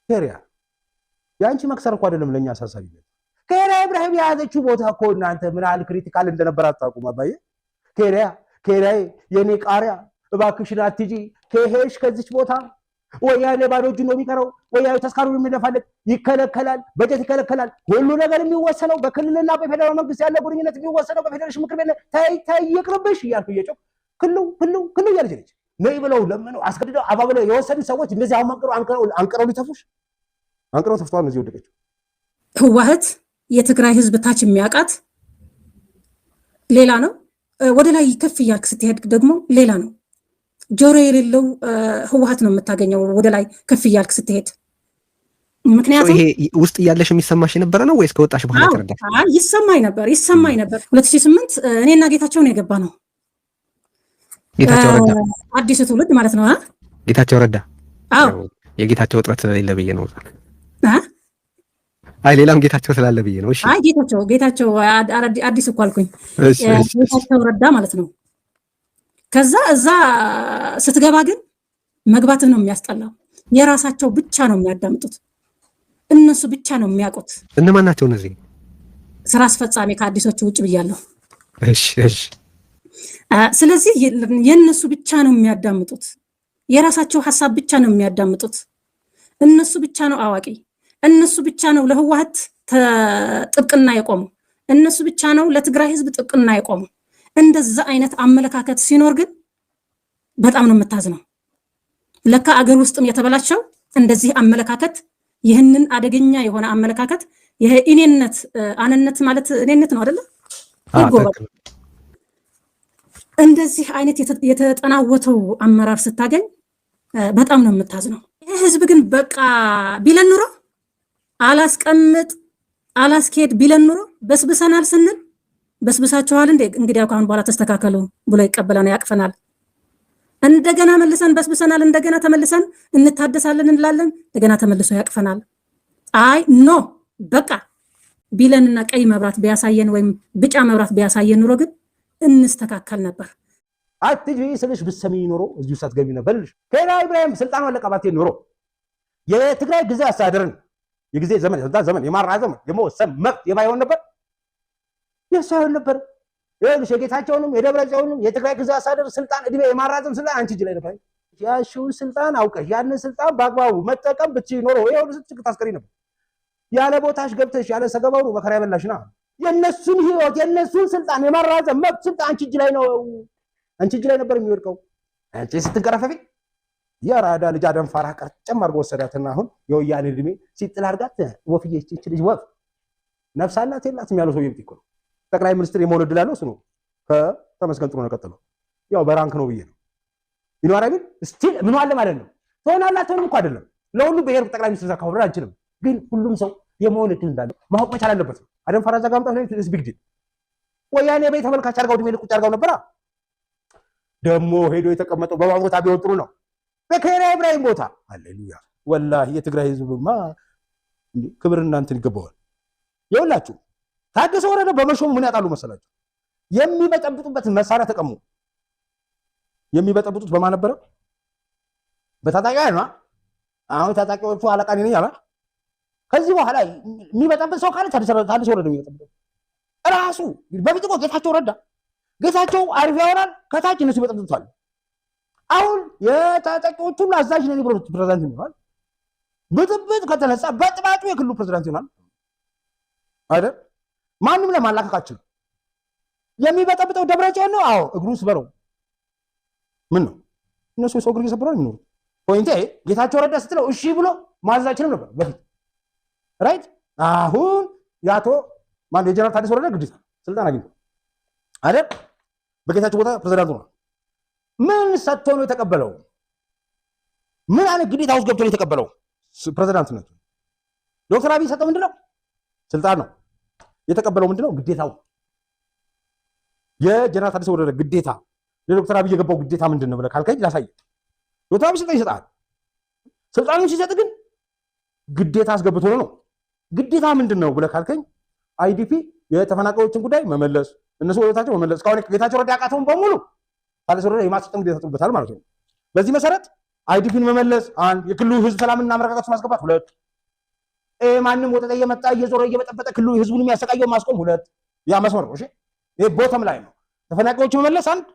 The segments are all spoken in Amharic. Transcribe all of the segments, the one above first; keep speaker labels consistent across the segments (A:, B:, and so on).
A: ኬሪያ ያንቺ መክሰር እኮ አይደለም ለኛ አሳሳቢነት ኬሪያ ኢብራሂም ያዘችው ቦታ እኮ እናንተ ምን አለ ክሪቲካል እንደነበር አታውቁም አባዬ ኬሪያ የኔ ቃሪያ እባክሽን አትጂ ከሄሽ ከዚች ቦታ ወያኔ ባዶ እጁ ነው የሚቀረው ወያኔ ተስካሩን የሚደፋለት ይከለከላል በጀት ይከለከላል ሁሉ ነገር የሚወሰነው በክልልና በፌደራል መንግስት ያለ ግንኙነት የሚወሰነው በፌደሬሽን ምክር ቤት ታይቅርብሽ እያልኩ እየጮህ ክሉ ያልጀለች ነይ ብለው ለምነው አስገድደው አባብለው የወሰዱ ሰዎች እንደዚህ አሁን አንቀረው ሊተፉሽ አንቀረው ተፍቷል ነው እየወደቀችው
B: ህወሓት የትግራይ ህዝብ ታች የሚያቃት ሌላ ነው ወደ ላይ ከፍ እያልክ ስትሄድ ደግሞ ሌላ ነው ጆሮ የሌለው ህወሓት ነው የምታገኘው ወደ ላይ ከፍ እያልክ ስትሄድ ምክንያቱም
C: ይሄ ውስጥ እያለሽ የሚሰማሽ ነበር ነው ወይስ ከወጣሽ በኋላ ተረዳሽ?
B: ይሰማኝ ነበር 2008 እኔና ጌታቸው ነው የገባ ነው
C: ጌታቸው ረዳ
B: አዲስ ትውልድ ማለት ነው
C: ጌታቸው ረዳ
B: አዎ
C: የጌታቸው ጥረት የለብዬ ነው አይ ሌላም ጌታቸው ስላለ ብዬ ነው እሺ
B: አይ ጌታቸው አዲስ እኮ አልኩኝ ጌታቸው ረዳ ማለት ነው ከዛ እዛ ስትገባ ግን መግባትህ ነው የሚያስጠላው የራሳቸው ብቻ ነው የሚያዳምጡት እነሱ ብቻ ነው የሚያውቁት
C: እነማን ናቸው እነዚህ
B: ስራ አስፈጻሚ ከአዲሶቹ ውጭ ብያለሁ
C: እሺ
B: ስለዚህ የነሱ ብቻ ነው የሚያዳምጡት የራሳቸው ሐሳብ ብቻ ነው የሚያዳምጡት እነሱ ብቻ ነው አዋቂ እነሱ ብቻ ነው ለህወሓት ጥብቅና የቆሙ እነሱ ብቻ ነው ለትግራይ ህዝብ ጥብቅና የቆሙ እንደዛ አይነት አመለካከት ሲኖር ግን በጣም ነው የምታዝነው ለካ አገር ውስጥም የተበላሸው እንደዚህ አመለካከት ይህንን አደገኛ የሆነ አመለካከት ይሄ ኢኔነት አነነት ማለት እኔነት ነው አይደል እንደዚህ አይነት የተጠናወተው አመራር ስታገኝ በጣም ነው የምታዝነው ህዝብ ግን በቃ ቢለን ኑሮ አላስቀምጥ አላስኬድ ቢለን ኑሮ በስብሰናል ስንል በስብሳቸዋል እንግዲህ አሁን በኋላ ተስተካከሉ ብሎ ይቀበላና ያቅፈናል እንደገና መልሰን በስብሰናል እንደገና ተመልሰን እንታደሳለን እንላለን እንደገና ተመልሶ ያቅፈናል አይ ኖ በቃ ቢለንና ቀይ መብራት ቢያሳየን ወይም ቢጫ መብራት ቢያሳየን ኑሮ ግን እንስተካከል ነበር
A: አትጂ ስለሽ ብሰሚ ኑሮ እዚሁ ሳትገቢ ነበርልሽ ኬሪያ ኢብራሂም ስልጣኑ አለቀባት ኑሮ የትግራይ ግዜ አስተዳደርን የጊዜ ዘመን የማራዘም የመወሰን መብት የማይሆን ነበር የሳይሆን ነበር ይኸውልሽ የጌታቸውንም የደብረጽዮንም የትግራይ ግዜ አስተዳደር ስልጣን እድሜ የማራዘም ስልጣን አንቺ እጅ ላይ ነበር ያሽውን ስልጣን አውቀሽ ያንን ስልጣን በአግባቡ መጠቀም ብትይ ኖሮ ይኸውልሽ ስትጭቅ ታስቀሪ ነበር ያለ ቦታሽ ገብተሽ ያለ ሰገባው መከራ ያበላሽና የነሱን ህይወት የነሱን ስልጣን የማራዘም መብት ስልጣን አንቺ እጅ ላይ ነበር የሚወድቀው አንቺ ስትንቀረፈፊ ያራዳ ልጅ አደም ፋራ ቀርጨም አድርጎ ወሰዳትና አሁን የወያኔ እድሜ ሲጥል አድርጋት ወፍዬ እቺ ልጅ ወፍ ነፍስ አላት የላትም ያለው ሰው ይብጥ እኮ ጠቅላይ ሚኒስትር የመውለድ ላለው እሱ ነው ከተመስገን ጥሩ ነው ቀጥለው ያው በራንክ ነው ብዬ ነው ይኖር አይደል ስቲል ምን አለ ማለት ነው ሆናላተንም እኮ አይደለም ለሁሉ ብሄር ጠቅላይ ሚኒስትር ዘካውራ አንችልም ግን ሁሉም ሰው የመሆን እድል እንዳለ ማወቅ መቻል አለበት አደም ፋራ ዘጋምጣ ነው ኢትስ ቢግ ዲል ወያኔ ቤት ተመልካች አድርጋው ድሜ ልቁጭ አድርጋው ነበር ደሞ ሄዶ የተቀመጠው በባቦታ ቢወጥ ጥሩ ነው በኬሪያ ኢብራሂም ቦታ ሃሌሉያ ወላሂ የትግራይ ህዝብማ ክብር እናንተን ይገባዋል ይውላችሁ ታደሰ ወረደ በመሾም ምን ያጣሉ መሰላችሁ የሚበጠብጡበት መሳሪያ ተቀሙ የሚበጠብጡት በማን ነበር በታጣቂያ ነው አሁን ታጣቂዎቹ አለቃ ነኝ ያላ ከዚህ በኋላ የሚበጠብጥ ሰው ካለ ታደሰ ወረደ የሚበጠብጥ ራሱ በፊት እኮ ጌታቸው አሪፍ ያወራል ከታች እነሱ ይበጠብጡታል አሁን የታጣቂዎቹ አዛዥ ነኝ ብሎ ፕሬዝዳንት ይሆናል ብጥብጥ ከተነሳ በጥባጩ የክልሉ ፕሬዝዳንት ይሆናል አይደል ማንንም ለማላከካችሁ የሚበጠብጠው ደብረጽዮን ነው አዎ እግሩ ስበረው ምን ነው እነሱ ሰው እግሩ ይሰብራል ነው ፖይንቴ ጌታቸው ረዳ ስትለው እሺ ብሎ ማዘዛችንም ነበር በፊት ራይት አሁን ያቶ ማን የጀነራል ታደሰ ወረደ ግዴታ ስልጣን አግኝቶ አይደል በጌታቸው ቦታ ፕሬዝዳንት ነው ምን ሰጥቶ ነው የተቀበለው ምን አለ ግዴታ ውስጥ ገብቶ ነው የተቀበለው ፕሬዝዳንትነቱ ዶክተር አብይ ሰጠው ምንድነው ስልጣን ነው የተቀበለው ምንድነው ግዴታው የጀነራል ታደሰ ወረደ ግዴታ ለዶክተር አብይ የገባው ግዴታ ምንድነው ብለህ ካልከኝ ላሳይ ዶክተር አብይ ይሰጣል ስልጣኑን ሲሰጥ ግን ግዴታ አስገብቶ ነው ግዴታ ምንድነው ብለህ ካልከኝ አይዲፒ የተፈናቃዮችን ጉዳይ መመለስ እነሱ ወጣቸው መመለስ ካሁን ጌታቸው ረዳ ያቃተውን በሙሉ ታደሰ ወረደ የማስጠም ግዴታ ተጥቶበታል ማለት ነው በዚህ መሰረት አይዲፒን መመለስ አንድ፣ የክልሉ ህዝብ ሰላምና መረጋጋት ማስገባት ሁለት፣ ማንም ወጣ እየመጣ እየዞረ እየበጠበጠ ክልሉ ህዝቡን የሚያሰቃየው ማስቆም ሁለት። ያ መስመር ነው። እሺ ይሄ ቦተም ላይ ነው። ተፈናቃዮች መመለስ አንድ፣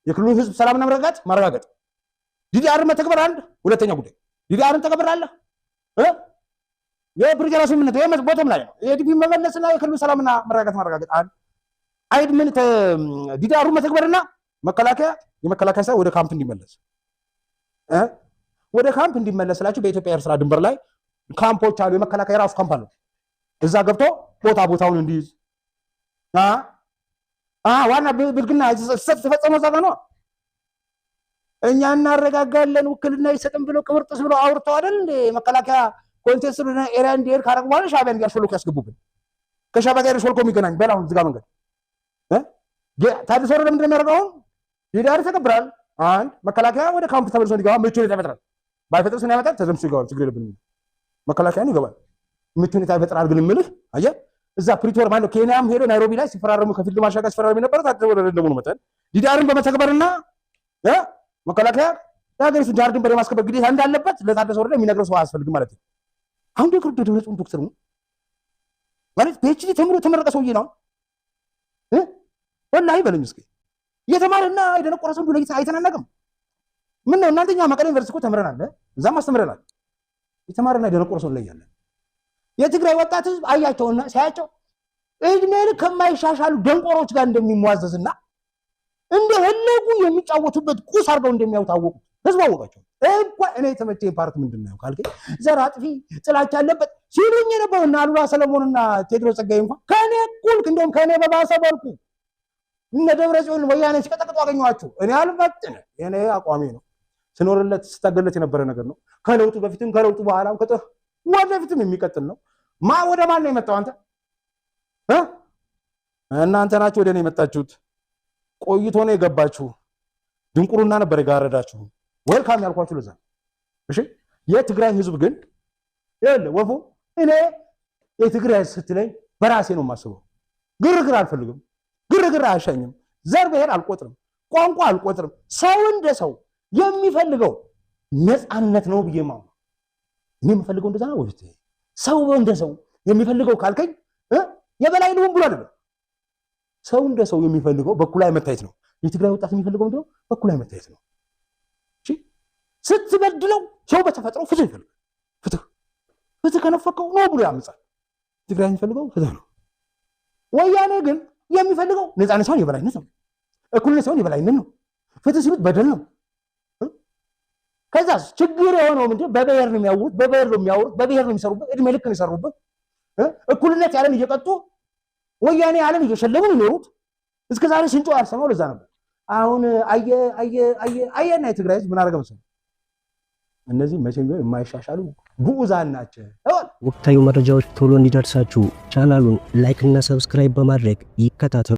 A: የክልሉ ህዝብ ሰላምና መረጋጋት ማረጋገጥ። ዲዲአር መተግበር አንድ፣ ሁለተኛ ጉዳይ ዲዲአርን ተገብራለህ የፕሪቶሪያ ስምምነት ይሄ ቦተም ላይ ነው። የዲፒ መመለስና የክልሉ ሰላምና መረጋጋት ማረጋገጥ አንድ። አይድ ምን ዲዲአሩ መተግበርና የመከላከያ ሰው ወደ ካምፕ እንዲመለስ ወደ ካምፕ እንዲመለስላችሁ በኢትዮጵያ ኤርትራ ድንበር ላይ ካምፖች አሉ። የመከላከያ ራሱ ካምፕ አለው። እዛ ገብቶ ቦታውን እንዲይዝ ዋና ብልግና ተፈጸመ እዛ ጋር ነው። እኛ እናረጋጋለን ውክልና ይሰጥም ብሎ ቅብርጥስ ብሎ አውርተው አይደል እንደ መከላከያ ኮንቴስት ኤሪያ እንዲሄድ ካረጉ በኋላ ሻዕቢያን ጋር ሾልኮ ያስገቡብን። ከሻዕቢያ ጋር ሾልኮ የሚገናኝ በላውን ዝጋ መንገድ ታድሶ ወረደ ምንድን ነው የሚያደርገው? ዲዲአር ይተገብራል። አንድ መከላከያ ወደ ካምፕ ተመልሶ እንዲገባ ምቹ ሁኔታ ይፈጥራል። ባይፈጥርስ ምን ያመጣል? ተዘምሶ ይገባል። ችግር የለብንም። መከላከያ ነው ይገባል። ምቹ ሁኔታ ይፈጥራል። ግን የምልህ አየህ እዛ ፕሪቶሪያ ማለት ኬንያም ሄዶ ናይሮቢ ላይ ሲፈራረሙ ከፊልድ ማርሻል ጋር ሲፈራረሙ የነበረው ታድሶ ወረደ እንደሆነ መጠን ዲዲአርን በመተግበርና መከላከያ የሀገሪቱን ዳር ድንበር የማስከበር ግዴታ እንዳለበት ለታደሰ ወረደ የሚነግረው ሰው አያስፈልግም ማለት ነው። አሁን ደግሞ ደብረጽዮን ዶክተር ነው ማለት ፒኤችዲ ተምሮ ተመረቀ ሰውዬ ነው ወላሂ በለኝ እስኪ እየተማረና የደነቆረ ሰው እንደሆነ አይተናነቅም። ምን ነው እናንተኛ መቀሌ ዩኒቨርሲቲ እኮ ተምረናል፣ እዛም አስተምረናል። የተማረና የደነቆረ ሰው ላይ ያለ የትግራይ ወጣት ህዝብ አያቸውና ሲያያቸው እድሜ ልክ ከማይሻሻሉ ደንቆሮች ጋር እንደሚሟዘዝና እንደፈለጉ የሚጫወቱበት ቁስ አድርገው እንደሚያውታወቁ ህዝብ አወቃቸው። እንኳን እኔ የተመቸኝ ፓርት ምንድን ነው ካልከኝ ዘር አጥፊ ጥላቻ ያለበት ሲሉኝ የነበሩና አሉላ ሰለሞንና ቴድሮስ ጸጋዬ እንኳን ከኔ እኩል እንደውም ከኔ በባሰ መልኩ እነ ደብረጽዮን ወያኔ ሲቀጠቅጡ አገኘኋቸው። እኔ አልመጥን የኔ አቋሜ ነው። ስኖርለት ስታገለት የነበረ ነገር ነው። ከለውጡ በፊትም ከለውጡ በኋላም ወደፊትም የሚቀጥል ነው። ወደ ማን ነው የመጣው? አንተ እናንተ ናችሁ ወደ እኔ የመጣችሁት። ቆይቶ ነው የገባችሁ። ድንቁርና ነበር የጋረዳችሁ። ዌልካም ያልኳችሁ ለዛ። እሺ የትግራይ ህዝብ ግን ወፉ እኔ የትግራይ ስትለኝ በራሴ ነው የማስበው። ግርግር አልፈልግም። ግርግር አያሻኝም። ዘር ብሔር አልቆጥርም። ቋንቋ አልቆጥርም። ሰው እንደ ሰው የሚፈልገው ነፃነት ነው ብዬ ማው እኔ የምፈልገው እንደዛ ነው። ወፍቴ ሰው እንደ ሰው የሚፈልገው ካልከኝ የበላይ ነው ብሎ አይደለም። ሰው እንደ ሰው የሚፈልገው በኩላይ መታየት ነው። የትግራይ ወጣት የሚፈልገው እንደው በኩላይ መታየት ነው። እሺ ስትበድለው ሰው በተፈጥሮ ፍትህ ይፈልጋል። ፍትህ ከነፈቀው ነው ብሎ ያምጻል። ትግራይ የሚፈልገው ፍትህ ነው። ወያኔ ግን የሚፈልገው ነፃነት ሳይሆን የበላይነት ነው። እኩልነት ሳይሆን የበላይነት ነው። ፍትህ ሲሉት በደል ነው። ከዛስ ችግር የሆነው ምንድን በብሔር ነው የሚያወሩት፣ በብሔር ነው የሚያወሩት፣ በብሔር ነው የሚሰሩበት፣ እድሜ ልክ ነው የሰሩበት። እኩልነት ያለን እየቀጡ ወያኔ ያለን እየሸለሙ ነው የሚኖሩት። እስከ ዛሬ ስንጮ ያልሰማው ለዛ ነበር። አሁን አየና የትግራይ ህዝብ ምን አደረገ መሰለህ? እነዚህ መቼም ቢሆን የማይሻሻሉ ጉዑዛን ናቸው።
D: ወቅታዊ መረጃዎች ቶሎ እንዲደርሳችሁ ቻናሉን ላይክ እና ሰብስክራይብ በማድረግ ይከታተሉ።